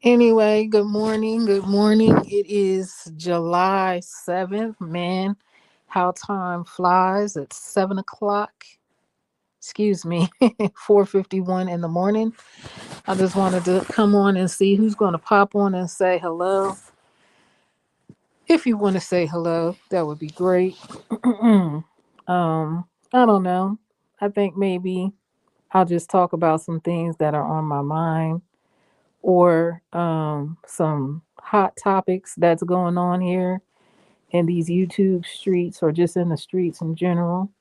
Anyway, good morning. Good morning. It is July 7th. Man, how time flies. It's 7 o'clock. Excuse me, 4:51 in the morning. I just wanted to come on and see who's going to pop on and say hello. If you want to say hello, that would be great. I don't know. I think maybe I'll just talk about some things that are on my mind or some hot topics that's going on here in these YouTube streets or just in the streets in general.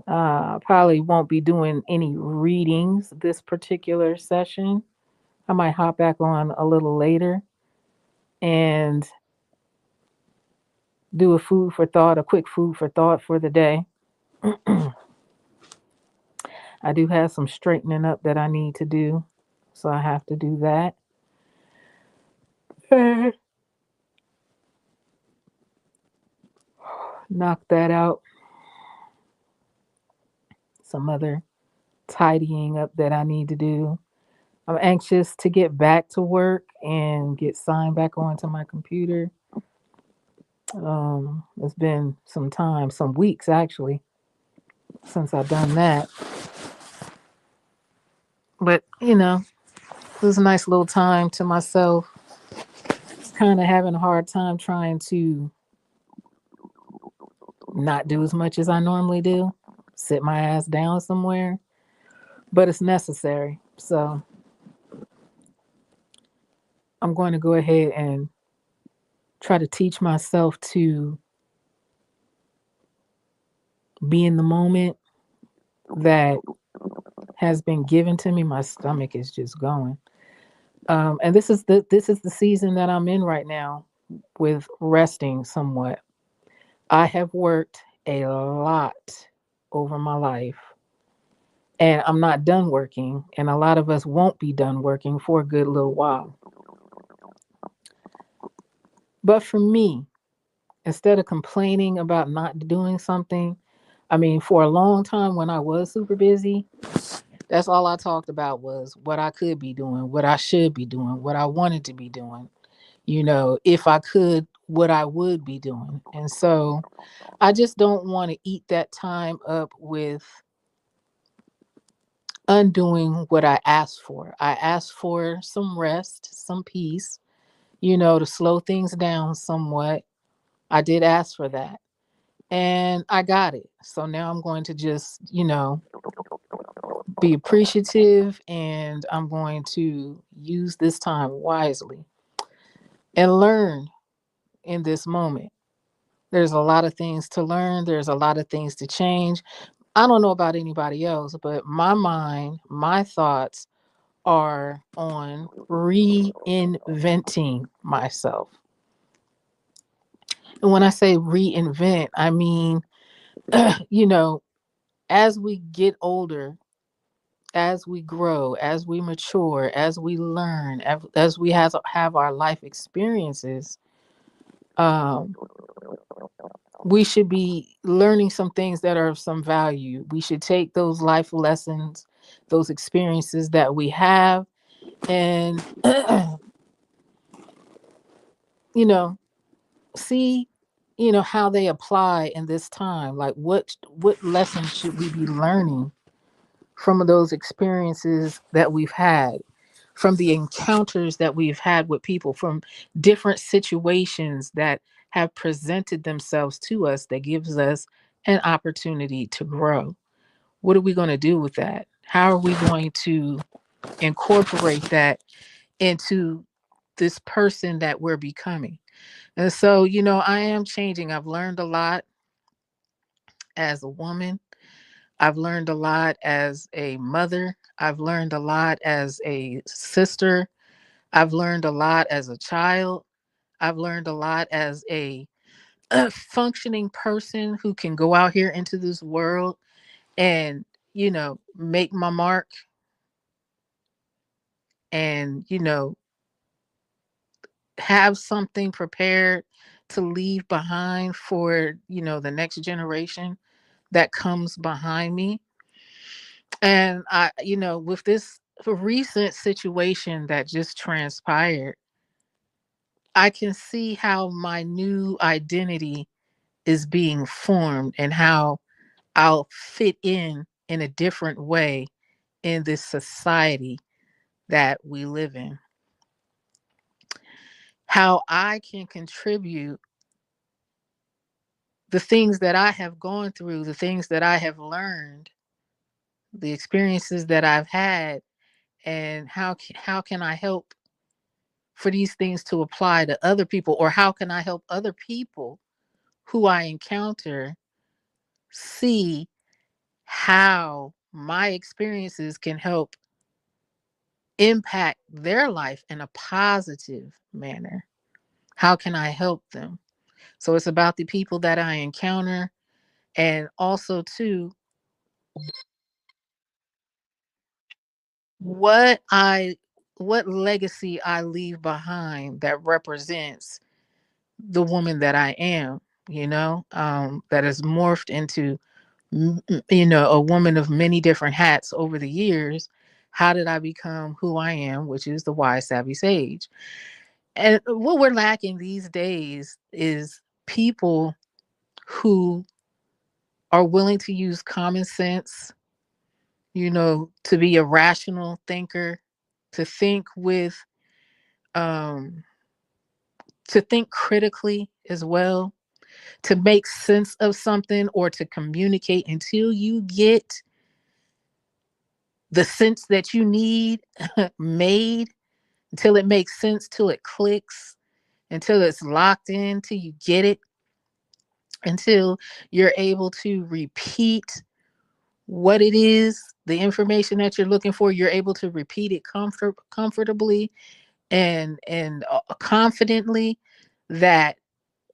Probably won't be doing any readings this particular session. I might hop back on a little later and do a quick food for thought for the day. I do have some straightening up that I need to do, so I have to do that. Knock that out. Some other tidying up that I need to do. I'm anxious to get back to work and get signed back onto my computer. It's been some time, some weeks actually, since I've done that. But it was a nice little time to myself. Kind of having a hard time trying to not do as much as I normally do, sit my ass down somewhere, but it's necessary. So I'm going to go ahead and try to teach myself to be in the moment that has been given to me. My stomach is just going. And this is the season that I'm in right now with resting somewhat. I have worked a lot over my life, and I'm not done working. And a lot of us won't be done working for a good little while. But for me, instead of complaining about not doing something, I mean, for a long time when I was super busy, that's all I talked about was what I could be doing, what I should be doing, what I wanted to be doing. If I could, what I would be doing. And so I just don't want to eat that time up with undoing what I asked for. I asked for some rest, some peace, to slow things down somewhat. I did ask for that and I got it. So now I'm going to just, be appreciative and I'm going to use this time wisely and learn in this moment. There's a lot of things to learn, there's a lot of things to change. I don't know about anybody else, but my mind, my thoughts are on reinventing myself. And when I say reinvent, I mean, you know, as we get older, as we grow, as we mature, as we learn, as we have our life experiences, um, we should be learning some things that are of some value. We should take those life lessons, those experiences that we have, and you know, see, how they apply in this time. Like what lessons should we be learning from those experiences that we've had, from the encounters that we've had with people, from different situations that have presented themselves to us that gives us an opportunity to grow. What are we going to do with that? How are we going to incorporate that into this person that we're becoming? And so, I am changing. I've learned a lot as a woman. I've learned a lot as a mother. I've learned a lot as a sister. I've learned a lot as a child. I've learned a lot as a functioning person who can go out here into this world and, make my mark and, have something prepared to leave behind for, the next generation that comes behind me. And with this a recent situation that just transpired, I can see how my new identity is being formed and how I'll fit in a different way in this society that we live in. How I can contribute the things that I have gone through, the things that I have learned, the experiences that I've had, and how can I help for these things to apply to other people, or how can I help other people who I encounter see how my experiences can help impact their life in a positive manner. How can I help them? So it's about the people that I encounter, and also too what I what legacy I leave behind that represents the woman that I am, that has morphed into a woman of many different hats over the years. How did I become who I am, which is the wise savvy sage? And what we're lacking these days is people who are willing to use common sense, to be a rational thinker, to think with um to think critically as well, to make sense of something or to communicate until you get the sense that you need made, until it makes sense, till it clicks, until it's locked in, till you get it, until you're able to repeat what it is, the information that you're looking for, you're able to repeat it comfortably and confidently, that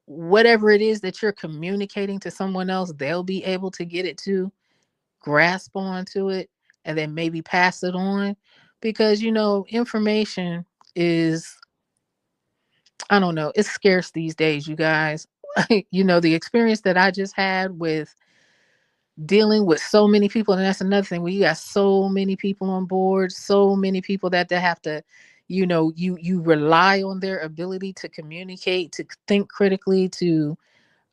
whatever it is that you're communicating to someone else, they'll be able to get it to grasp onto it and then maybe pass it on. Because information is, I don't know, it's scarce these days, you guys. The experience that I just had with dealing with so many people, and that's another thing, when you got so many people on board, so many people that they have to, you rely on their ability to communicate, to think critically, to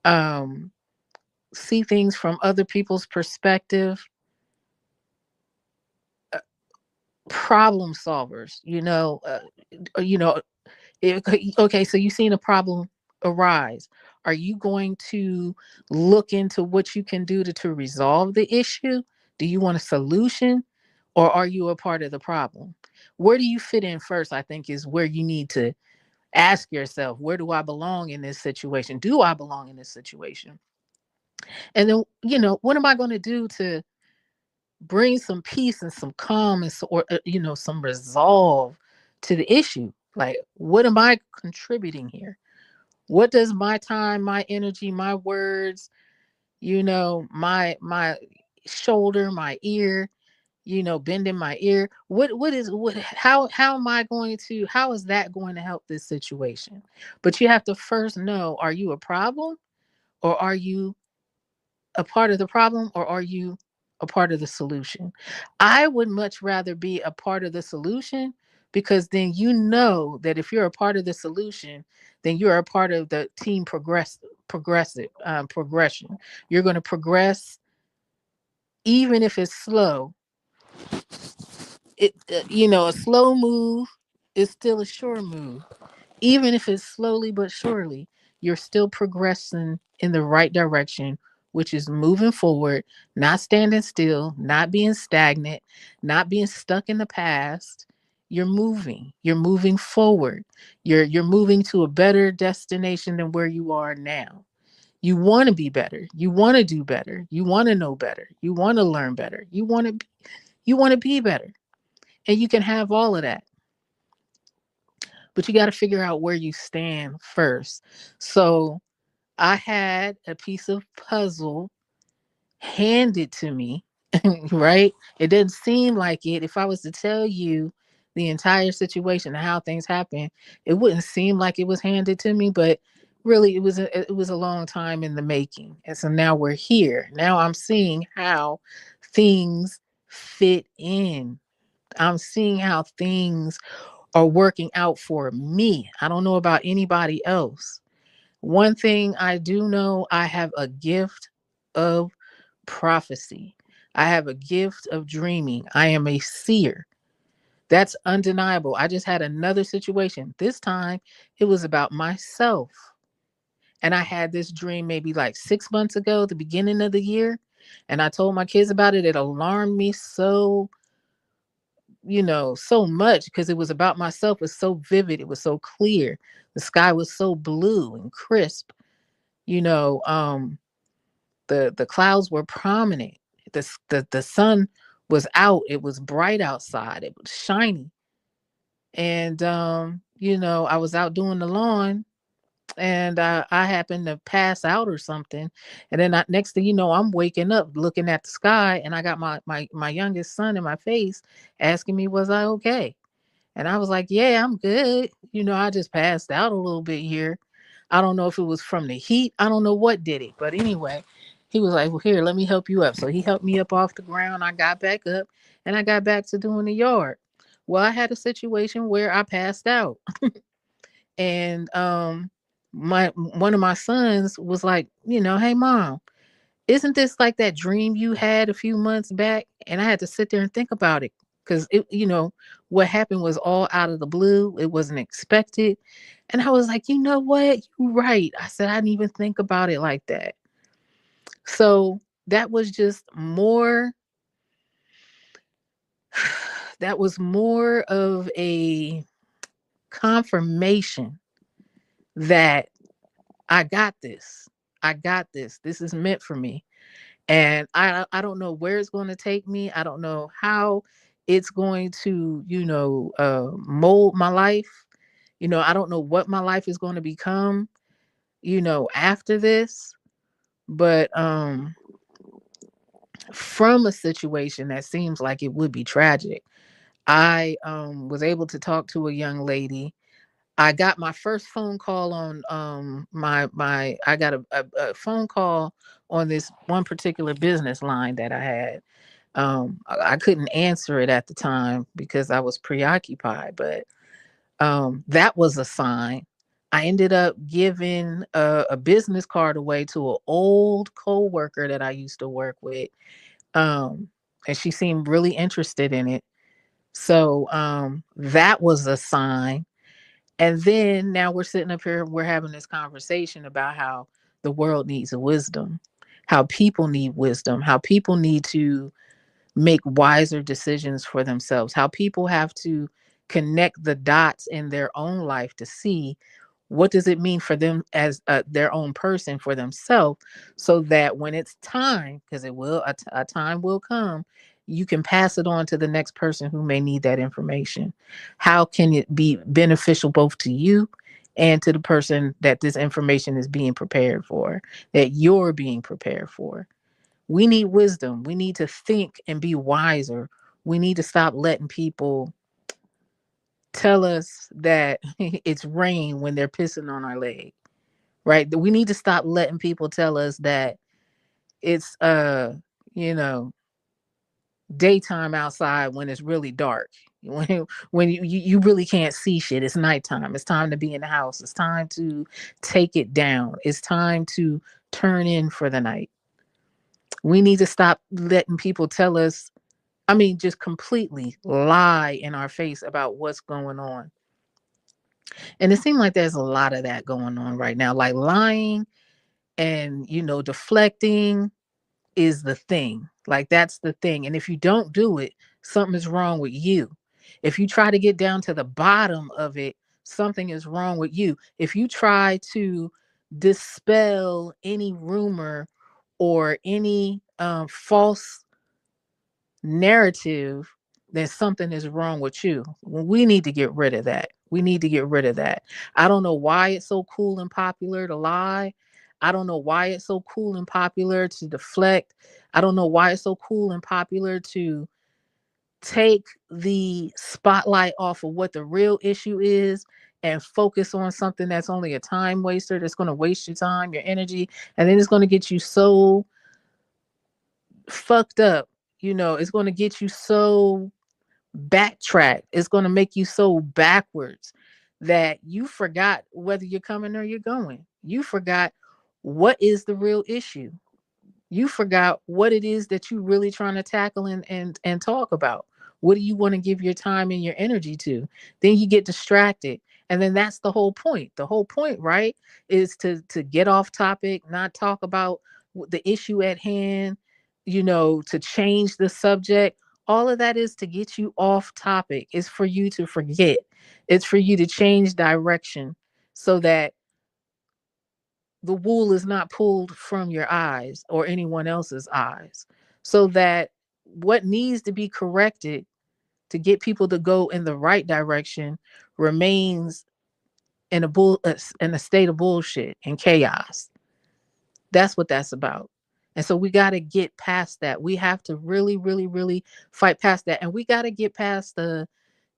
um see things from other people's perspective, uh, problem solvers, you know okay, so you've seen a problem arise. Are you going to look into what you can do to resolve the issue? Do you want a solution, or are you a part of the problem? Where do you fit in first? I think is where you need to ask yourself, where do I belong in this situation? Do I belong in this situation? And then, what am I going to do to bring some peace and some calm and or some resolve to the issue? Like, what am I contributing here? What does my time, my energy, my words, my shoulder, my ear, bending my ear, how am I going to, how is that going to help this situation? But you have to first know, are you a problem, or are you a part of the problem, or are you a part of the solution? I would much rather be a part of the solution, because then that if you're a part of the solution, then you're a part of the team progression. You're going to progress, even if it's slow. A slow move is still a sure move. Even if it's slowly but surely, you're still progressing in the right direction, which is moving forward, not standing still, not being stagnant, not being stuck in the past. You're moving forward. You're moving to a better destination than where you are now. You want to be better. You want to do better. You want to know better. You want to learn better. You want to be better. And you can have all of that, but you got to figure out where you stand first. So I had a piece of puzzle handed to me, right? It didn't seem like it. If I was to tell you the entire situation and how things happen, it wouldn't seem like it was handed to me, but really it was a long time in the making. And so now we're here. Now I'm seeing how things fit in. I'm seeing how things are working out for me. I don't know about anybody else. One thing I do know, I have a gift of prophecy. I have a gift of dreaming. I am a seer. That's undeniable. I just had another situation. This time it was about myself. And I had this dream maybe like 6 months ago, the beginning of the year. And I told my kids about it. It alarmed me so, so much because it was about myself. It was so vivid. It was so clear. The sky was so blue and crisp. You know, the clouds were prominent. The sun was out. It was bright outside. It was shiny. And I was out doing the lawn, and I happened to pass out or something. And then next thing you know, I'm waking up looking at the sky, and I got my youngest son in my face asking me, was I okay? And I was like, yeah, I'm good. I just passed out a little bit here. I don't know if it was from the heat. I don't know what did it. But anyway, he was like, well, here, let me help you up. So he helped me up off the ground. I got back up and I got back to doing the yard. Well, I had a situation where I passed out. And my one of my sons was like, hey mom, isn't this like that dream you had a few months back? And I had to sit there and think about it because what happened was all out of the blue. It wasn't expected. And I was like, you know what? You're right. I said, I didn't even think about it like that. So that was just more, that was more of a confirmation that I got this. I got this. This is meant for me. And I don't know where it's going to take me. I don't know how it's going to mold my life. I don't know what my life is going to become after this. But from a situation that seems like it would be tragic, I was able to talk to a young lady. I got my first phone call on my I got a phone call on this one particular business line that I had. I couldn't answer it at the time because I was preoccupied, but that was a sign. I ended up giving a business card away to an old coworker that I used to work with, and she seemed really interested in it. So that was a sign. And then now we're sitting up here, we're having this conversation about how the world needs wisdom, how people need wisdom, how people need to make wiser decisions for themselves, how people have to connect the dots in their own life to see what does it mean for them as their own person for themselves, so that when it's time, because a time will come, you can pass it on to the next person who may need that information. How can it be beneficial both to you and to the person that this information is being prepared for, that you're being prepared for? We need wisdom. We need to think and be wiser. We need to stop letting people tell us that it's rain when they're pissing on our leg, right? We need to stop letting people tell us that it's you know, daytime outside when it's really dark. When you really can't see shit. It's nighttime. It's time to be in the house. It's time to take it down. It's time to turn in for the night. We need to stop letting people tell us, I mean, just completely lie in our face about what's going on. And it seems like there's a lot of that going on right now. Like lying and, deflecting is the thing. Like that's the thing. And if you don't do it, something is wrong with you. If you try to get down to the bottom of it, something is wrong with you. If you try to dispel any rumor or any false narrative, then something is wrong with you. We need to get rid of that. We need to get rid of that. I don't know why it's so cool and popular to lie. I don't know why it's so cool and popular to deflect. I don't know why it's so cool and popular to take the spotlight off of what the real issue is and focus on something that's only a time waster, that's going to waste your time, your energy, and then it's going to get you so fucked up. It's going to get you so backtrack. It's going to make you so backwards that you forgot whether you're coming or you're going. You forgot what is the real issue. You forgot what it is that you really trying to tackle and talk about. What do you want to give your time and your energy to? Then you get distracted. And then that's the whole point. The whole point, right, is to get off topic, not talk about the issue at hand, to change the subject. All of that is to get you off topic. It's for you to forget. It's for you to change direction so that the wool is not pulled from your eyes or anyone else's eyes, so that what needs to be corrected to get people to go in the right direction remains in a state of bullshit and chaos. That's what that's about. And so we got to get past that. We have to really, really, really fight past that. And we got to get past the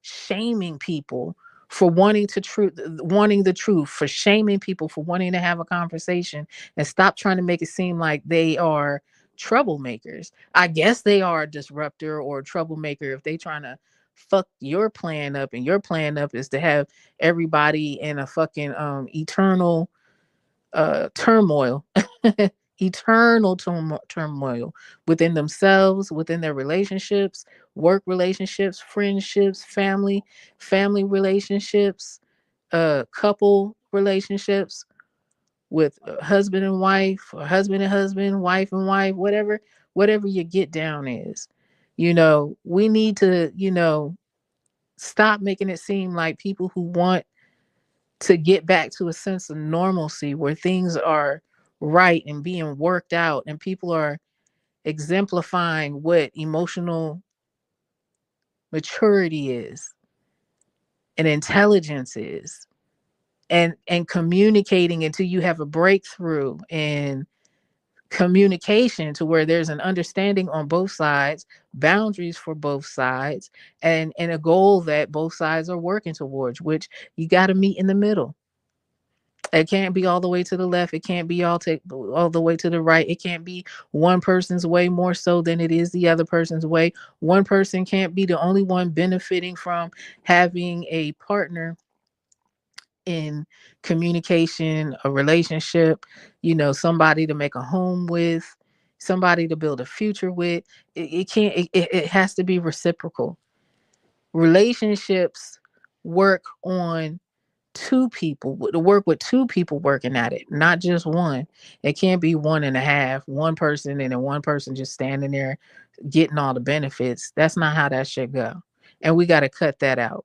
shaming people for wanting the truth, for shaming people for wanting to have a conversation, and stop trying to make it seem like they are troublemakers. I guess they are a disruptor or a troublemaker if they trying to fuck your plan up, and your plan up is to have everybody in a fucking eternal turmoil. Eternal turmoil within themselves, within their relationships, work relationships, friendships, family relationships, couple relationships with husband and wife, or husband and husband, wife and wife, whatever your get down is. We need to, stop making it seem like people who want to get back to a sense of normalcy where things are right and being worked out and people are exemplifying what emotional maturity is and intelligence is, and communicating until you have a breakthrough in communication to where there's an understanding on both sides, boundaries for both sides, and a goal that both sides are working towards, which you got to meet in the middle. It can't be all the way to the left. It can't be all the way to the right. It can't be one person's way more so than it is the other person's way. One person can't be the only one benefiting from having a partner in communication, a relationship, somebody to make a home with, somebody to build a future with. It can't, it has to be reciprocal. Relationships work on two people, to work with two people working at it, not just one. It can't be one and a half, one person and then one person just standing there getting all the benefits. That's not how that should go. And we got to cut that out.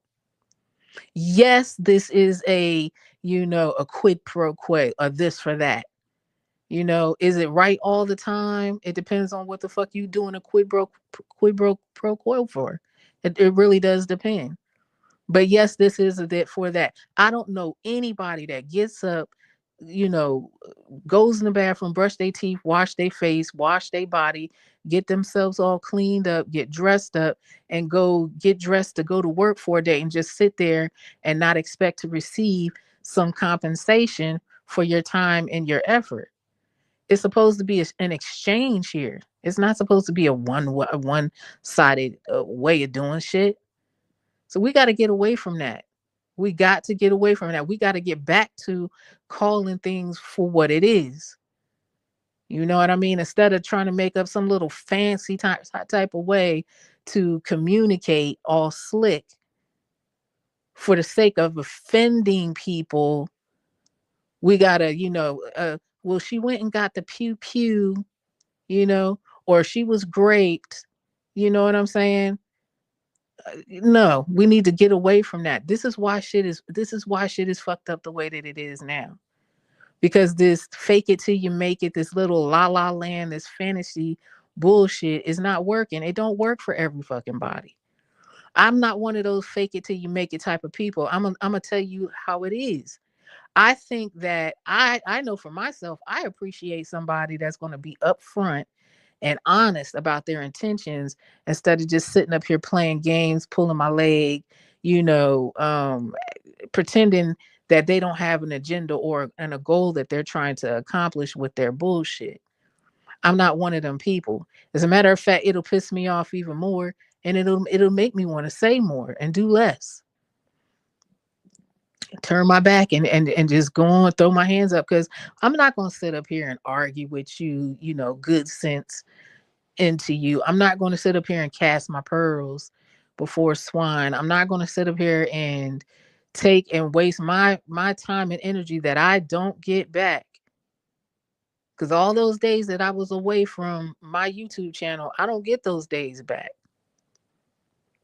Yes, this is a quid pro quo, or this for that. Is it right all the time? It depends on what the fuck you doing a quid pro quo for. It really does depend. But yes, this is a bit for that. I don't know anybody that gets up, you know, goes in the bathroom, brush their teeth, wash their face, wash their body, get themselves all cleaned up, get dressed up, and go get dressed to go to work for a day and just sit there and not expect to receive some compensation for your time and your effort. It's supposed to be an exchange here. It's not supposed to be a one sided way of doing shit. So we got to get away from that. We got to get away from that. We got to get back to calling things for what it is. You know what I mean? Instead of trying to make up some little fancy type of way to communicate all slick for the sake of offending people, we got to, well, she went and got the pew pew, or she was graped. You know what I'm saying? No, we need to get away from that. This is why shit is fucked up the way that it is now. Because this fake it till you make it, this little la la land, this fantasy bullshit is not working. It don't work for every fucking body. I'm not one of those fake it till you make it type of people. I'm gonna tell you how it is. I think that I know for myself, I appreciate somebody that's going to be upfront and honest about their intentions instead of just sitting up here playing games, pulling my leg, you know, um, pretending that they don't have an agenda or and a goal that they're trying to accomplish with their bullshit. I'm not one of them people. As a matter of fact, it'll piss me off even more and it'll make me want to say more and do less, turn my back and just go on, throw my hands up, because I'm not going to sit up here and argue with you, good sense into you. I'm not going to sit up here and cast my pearls before swine. I'm not going to sit up here and take and waste my time and energy that I don't get back, because all those days that I was away from my YouTube channel, I don't get those days back.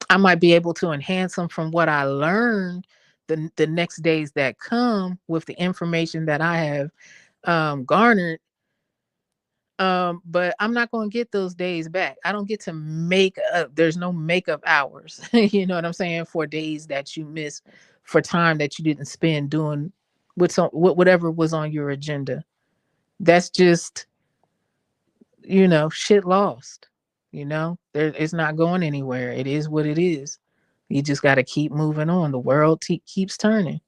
I might be able to enhance them from what I learned the next days that come with the information that I have garnered. But I'm not going to get those days back. I don't get to make up. There's no makeup hours. You know what I'm saying? For days that you miss, for time that you didn't spend doing whatever was on your agenda. That's just, shit lost. It's not going anywhere. It is what it is. You just got to keep moving on. The world keeps turning.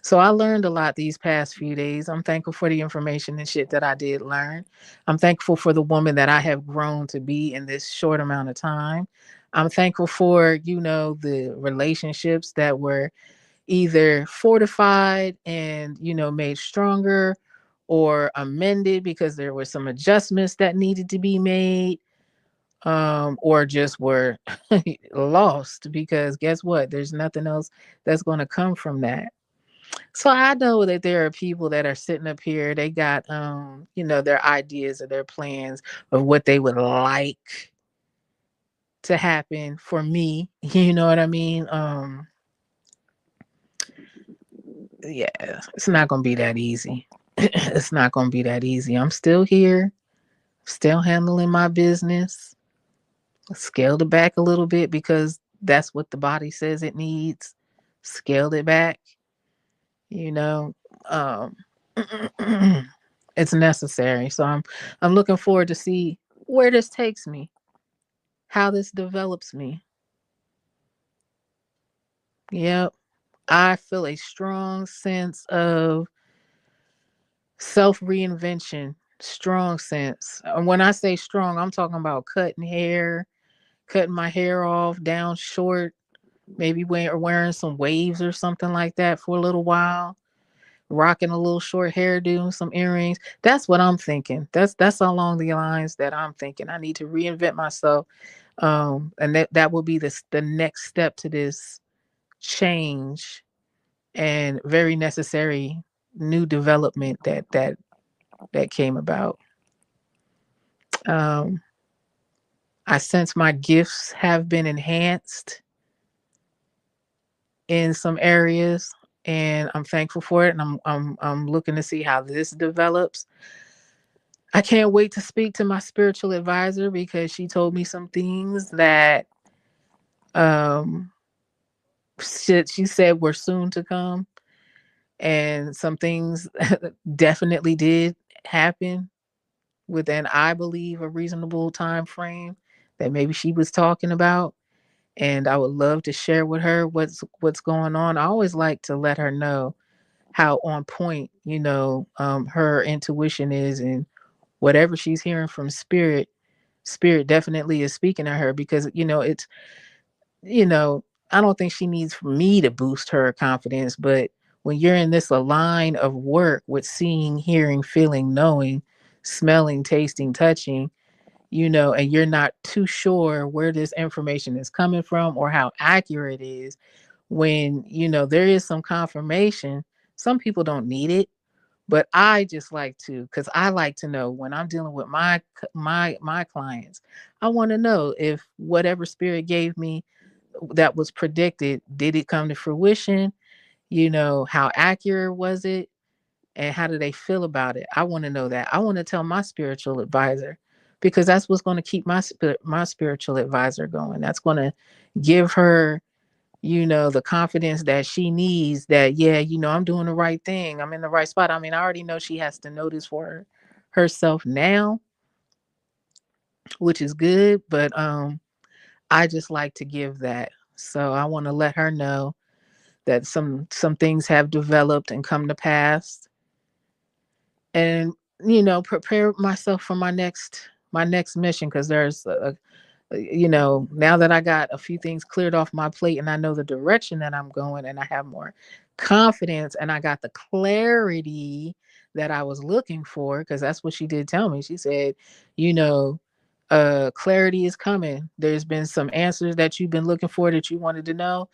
So I learned a lot these past few days. I'm thankful for the information and shit that I did learn. I'm thankful for the woman that I have grown to be in this short amount of time. I'm thankful for, the relationships that were either fortified and, made stronger, or amended because there were some adjustments that needed to be made, or just were lost, because guess what? There's nothing else that's going to come from that. So I know that there are people that are sitting up here. They got, their ideas or their plans of what they would like to happen for me. You know what I mean? Yeah, it's not gonna be that easy. It's not gonna be that easy. I'm still here, still handling my business. Scaled it back a little bit because that's what the body says it needs. Scaled it back, you know. Um it's necessary. So I'm looking forward to see where this takes me, how this develops me. Yep. I feel a strong sense of self reinvention. Strong sense. And when I say strong, I'm talking about cutting my hair off down short, maybe wearing some waves or something like that for a little while, rocking a little short hairdo, some earrings. That's what I'm thinking. That's along the lines that I'm thinking. I need to reinvent myself, and that will be the next step to this change and very necessary new development that came about. Um, I sense my gifts have been enhanced in some areas, and I'm thankful for it. And I'm looking to see how this develops. I can't wait to speak to my spiritual advisor because she told me some things that um she said were soon to come, and some things definitely did happen within, I believe, a reasonable time frame that maybe she was talking about. And I would love to share with her what's going on. I always like to let her know how on point, her intuition is, and whatever she's hearing from spirit definitely is speaking to her, because it's, you know I don't think she needs me to boost her confidence, but when you're in this line of work with seeing, hearing, feeling, knowing, smelling, tasting, touching, and you're not too sure where this information is coming from or how accurate it is, when there is some confirmation. Some people don't need it, but I just like to, because I like to know when I'm dealing with my clients. I want to know if whatever spirit gave me that was predicted, did it come to fruition? How accurate was it, and how do they feel about it? I want to know that. I want to tell my spiritual advisor, because that's what's going to keep my spiritual advisor going. That's going to give her, the confidence that she needs, that, yeah, I'm doing the right thing. I'm in the right spot. I mean, I already know she has to notice for herself now, which is good, but I just like to give that. So I want to let her know that some things have developed and come to pass, and prepare myself for my next mission, because there's Now that I got a few things cleared off my plate and I know the direction that I'm going and I have more confidence and I got the clarity that I was looking for, because that's what she did tell me. She said, you know, clarity is coming. There's been some answers that you've been looking for that you wanted to know.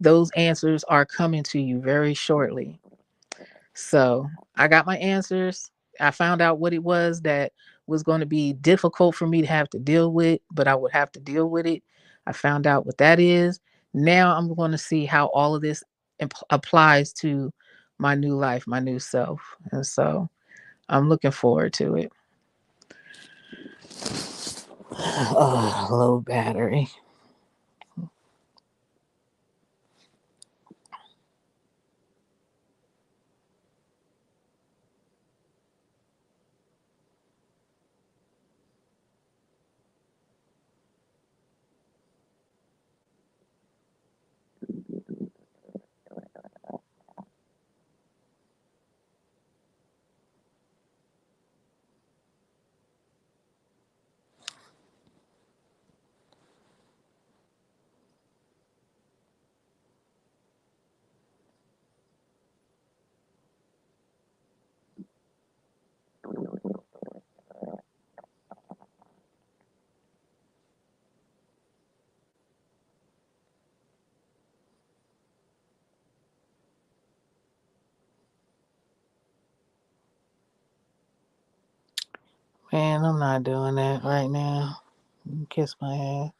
Those answers are coming to you very shortly. So I got my answers. I found out what it was that was going to be difficult for me to have to deal with, but I would have to deal with it. I found out what that is. Now I'm going to see how all of this applies to my new life, my new self. And so I'm looking forward to it. Oh, low battery. Man, I'm not doing that right now. Kiss my ass.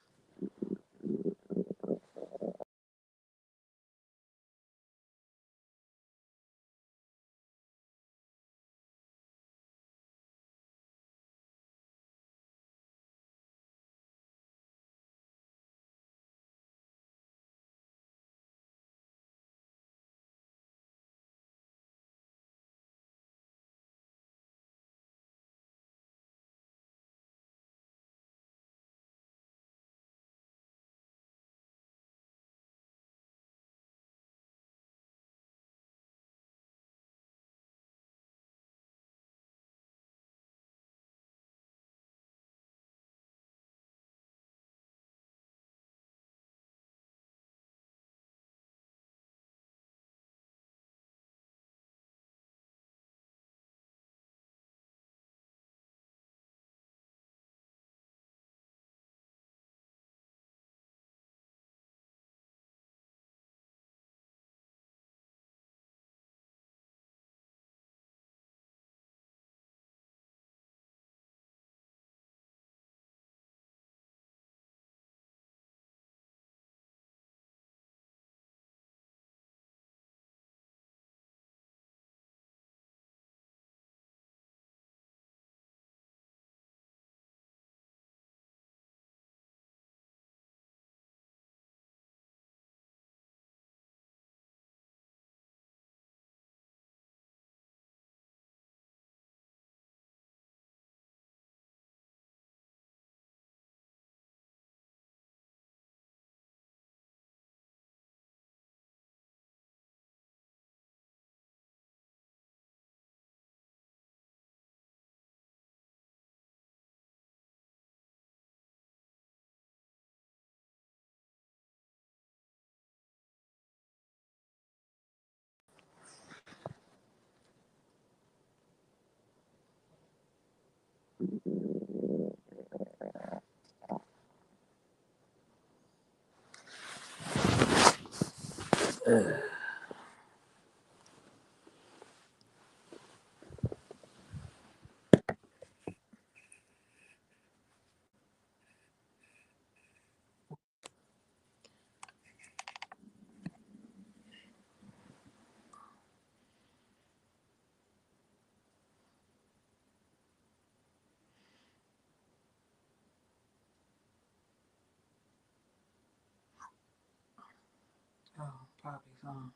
Oh, Poppy's on.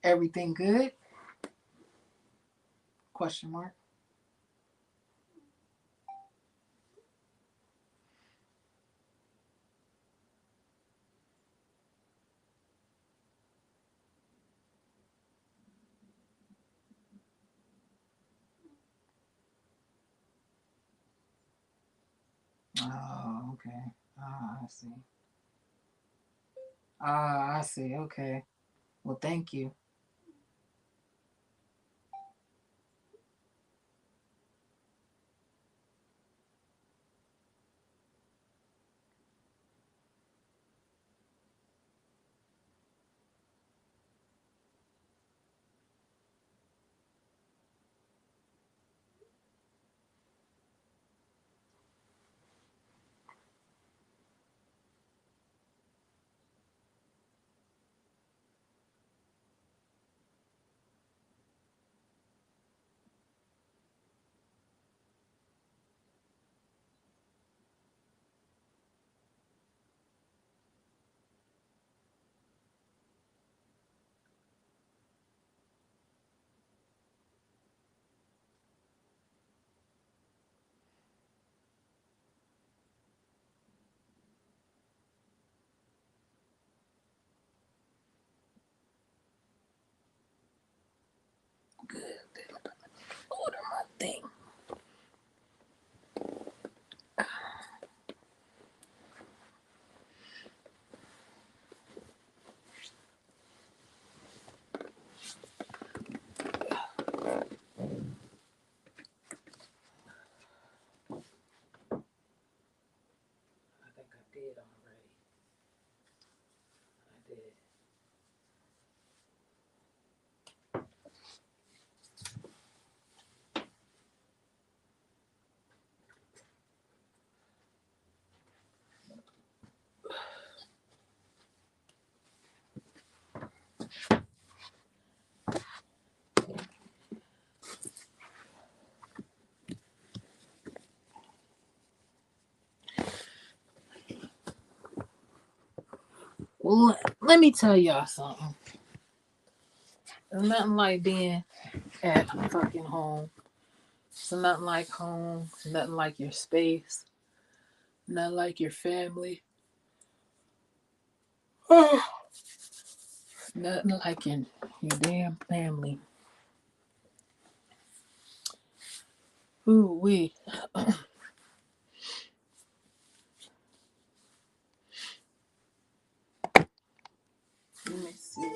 Everything good? Question mark. Oh, okay. Ah, I see. Ah, I see. Okay. Well, thank you. Good. Order my thing. I think I did already. I did. Well, let me tell y'all something. There's nothing like being at fucking home. It's nothing like home. It's nothing like your space. Nothing like your family. Nothing like your damn family. Ooh wee. Let me see.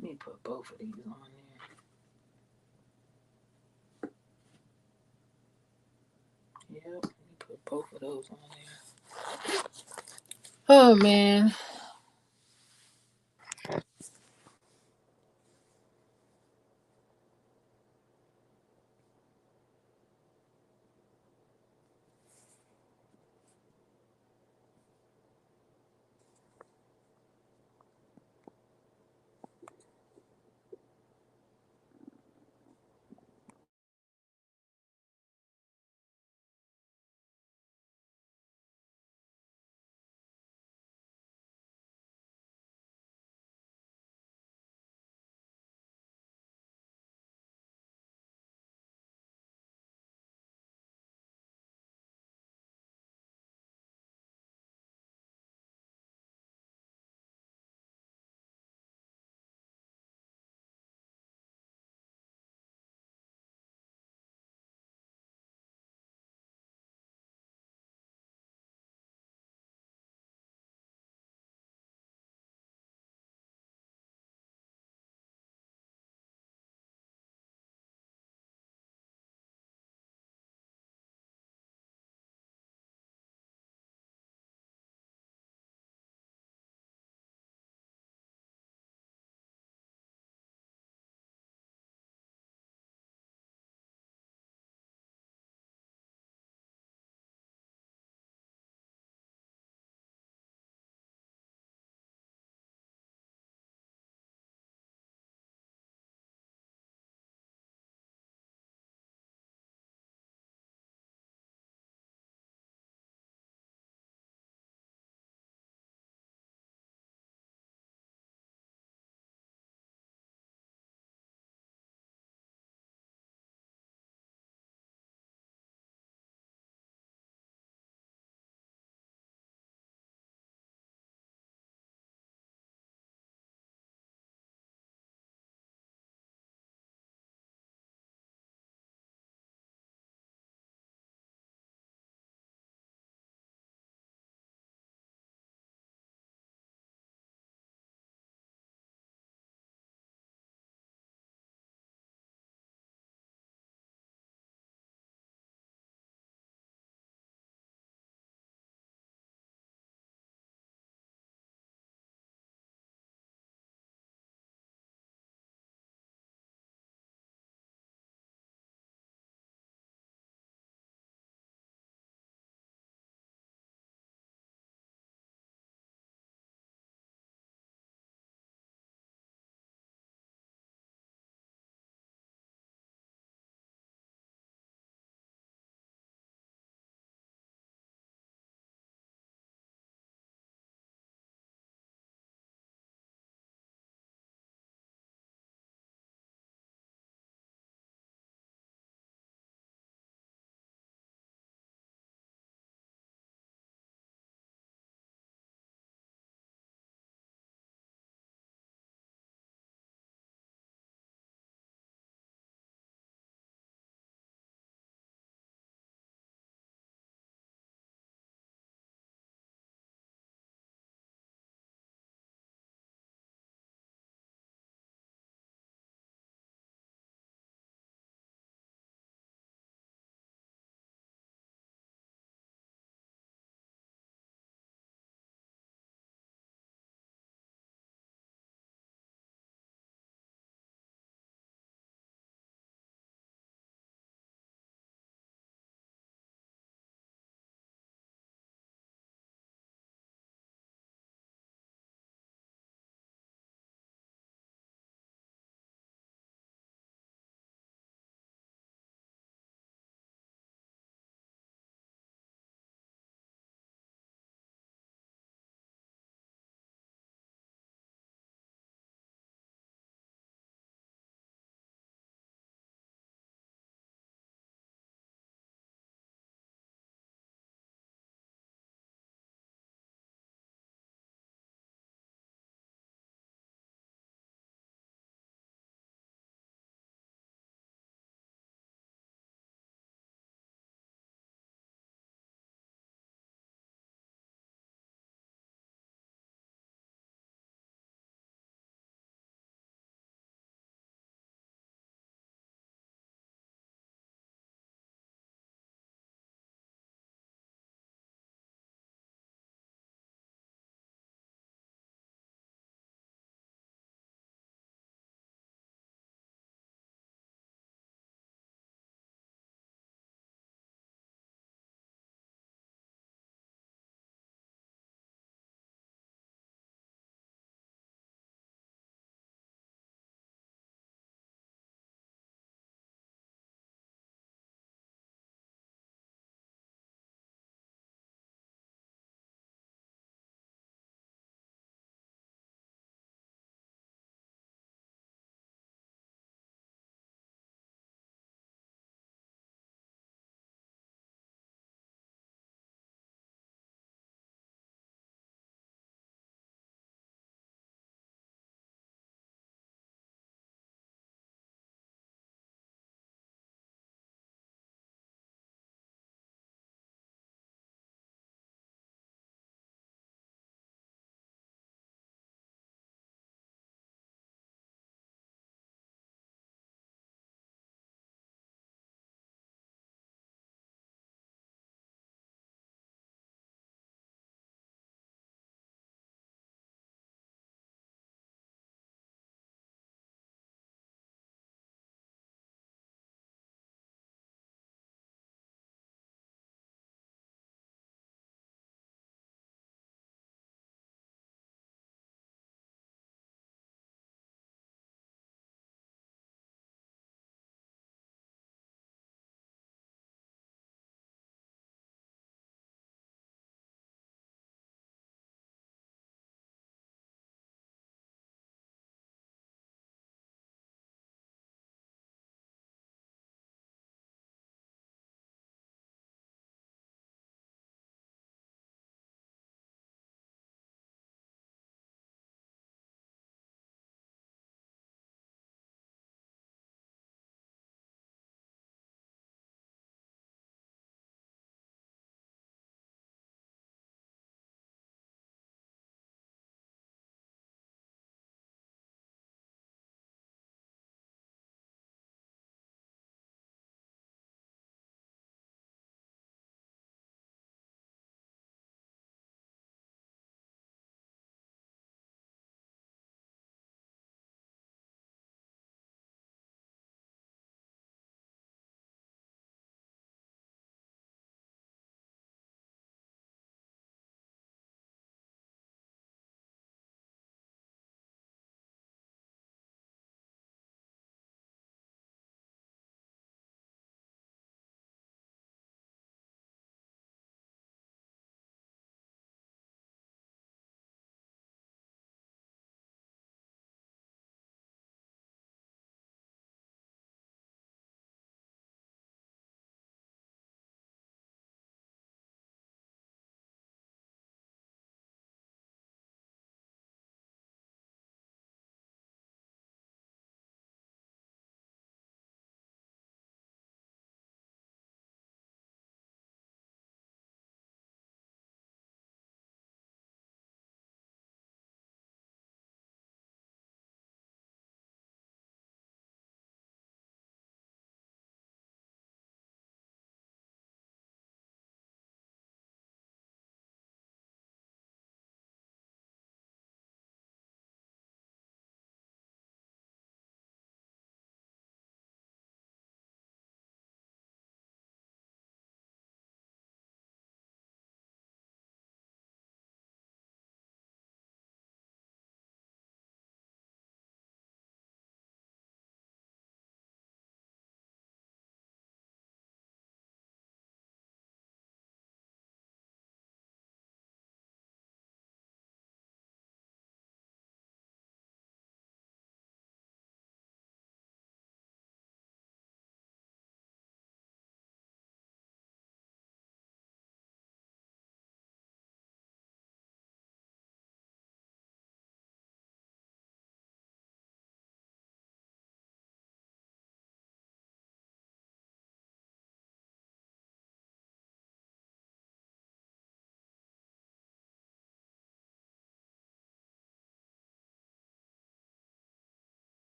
Let me put both of these on there. Yep, let me put both of those on there. Oh man.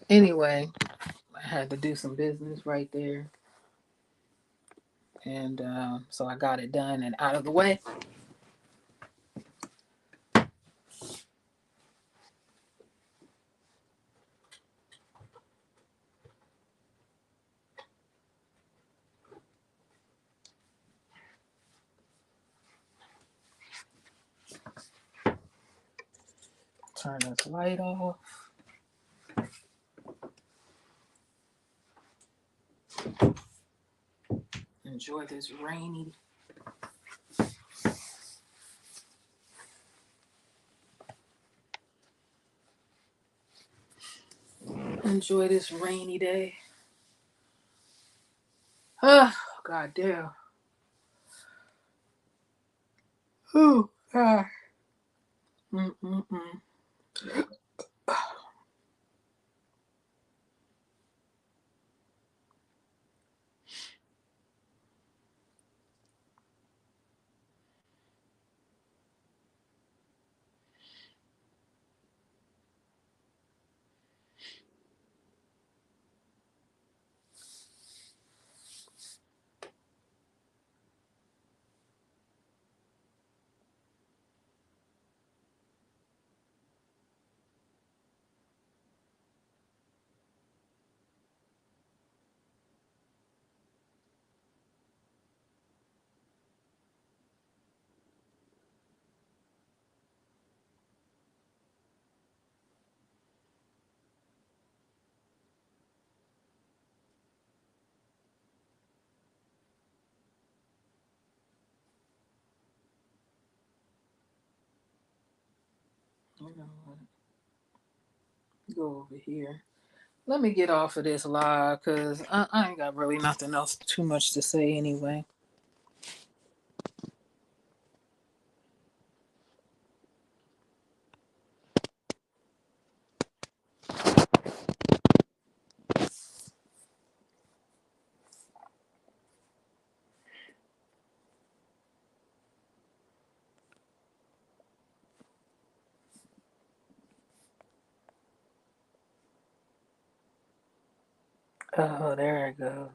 Anyway, I had to do some business right there. And so I got it done and out of the way. Turn this light off. Enjoy this rainy. Enjoy this rainy day. Oh, God damn. Oh, God. Mm-mm-mm. You know what? Go over here. Let me get off of this live because I ain't got really nothing else too much to say anyway. Oh, there it goes.